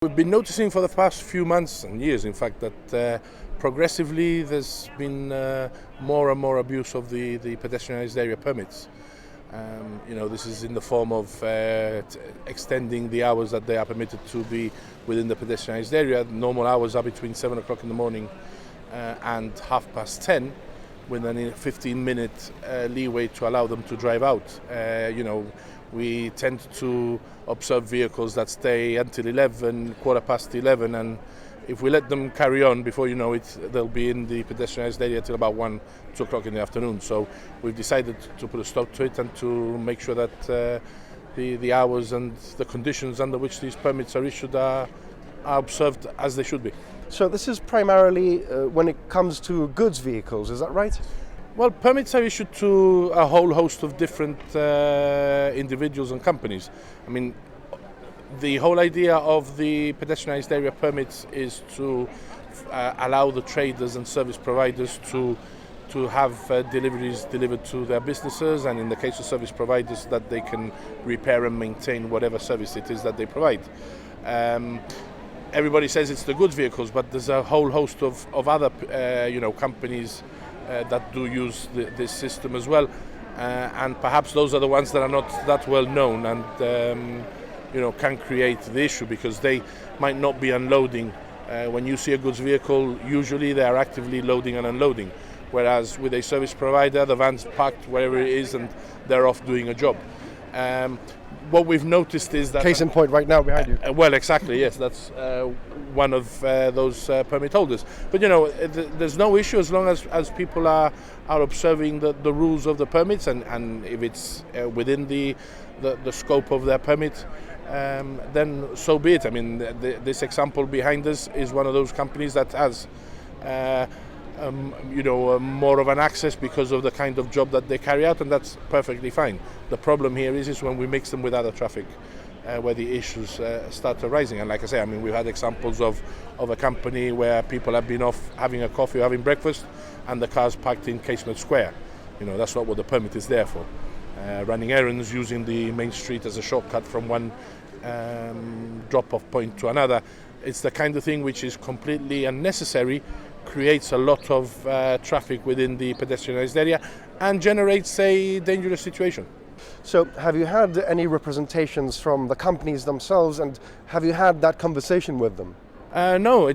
We've been noticing for the past few months and years, in fact, that progressively there's been more and more abuse of the pedestrianised area permits. This is in the form of extending the hours that they are permitted to be within the pedestrianised area. Normal hours are between 7 o'clock in the morning and 10:30, with a 15-minute leeway to allow them to drive out. We tend to observe vehicles that stay until 11, 11:15, and if we let them carry on, before you know it, they'll be in the pedestrianised area till about 1, 2 o'clock in the afternoon. So we've decided to put a stop to it and to make sure that the hours and the conditions under which these permits are issued are observed as they should be. So this is primarily when it comes to goods vehicles, is that right? Well, permits are issued to a whole host of different individuals and companies. I mean, the whole idea of the pedestrianised area permits is to allow the traders and service providers to have deliveries delivered to their businesses, and in the case of service providers, that they can repair and maintain whatever service it is that they provide. Everybody says it's the goods vehicles, but there's a whole host of other companies that do use this system as well, and perhaps those are the ones that are not that well known and can create the issue, because they might not be unloading. When you see a goods vehicle, usually they are actively loading and unloading, whereas with a service provider, the van's parked wherever it is and they're off doing a job. What we've noticed is that... Case in point right now behind you. Well, exactly, yes, that's one of those permit holders. But, there's no issue as long as people are observing the rules of the permits, and if it's within the scope of their permit, then so be it. I mean, this example behind us is one of those companies that has more of an access because of the kind of job that they carry out, and that's perfectly fine. The problem here is when we mix them with other traffic, where the issues start arising. And like I say, I mean, we've had examples of a company where people have been off having a coffee or having breakfast, and the car's parked in Casement Square. That's not what the permit is there for. Running errands, using the main street as a shortcut from one drop-off point to another. It's the kind of thing which is completely unnecessary, creates a lot of traffic within the pedestrianised area, and generates a dangerous situation. So have you had any representations from the companies themselves, and have you had that conversation with them? No,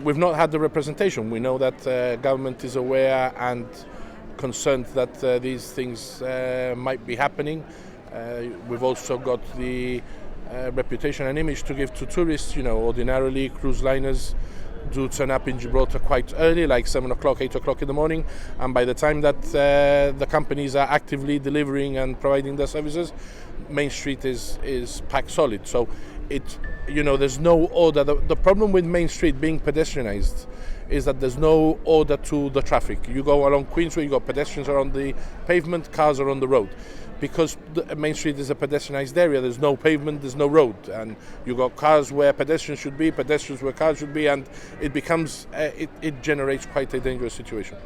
we've not had the representation. We know that government is aware and concerned that these things might be happening. We've also got the reputation and image to give to tourists. Ordinarily cruise liners do turn up in Gibraltar quite early, like 7 o'clock, 8 o'clock in the morning, and by the time that the companies are actively delivering and providing their services, Main Street is packed solid. So there's no order. The problem with Main Street being pedestrianised is that there's no order to the traffic. You go along Queensway, you got pedestrians are on the pavement, cars are on the road. Because Main Street is a pedestrianised area, there's no pavement, there's no road, and you got cars where pedestrians should be, pedestrians where cars should be, and it becomes it generates quite a dangerous situation.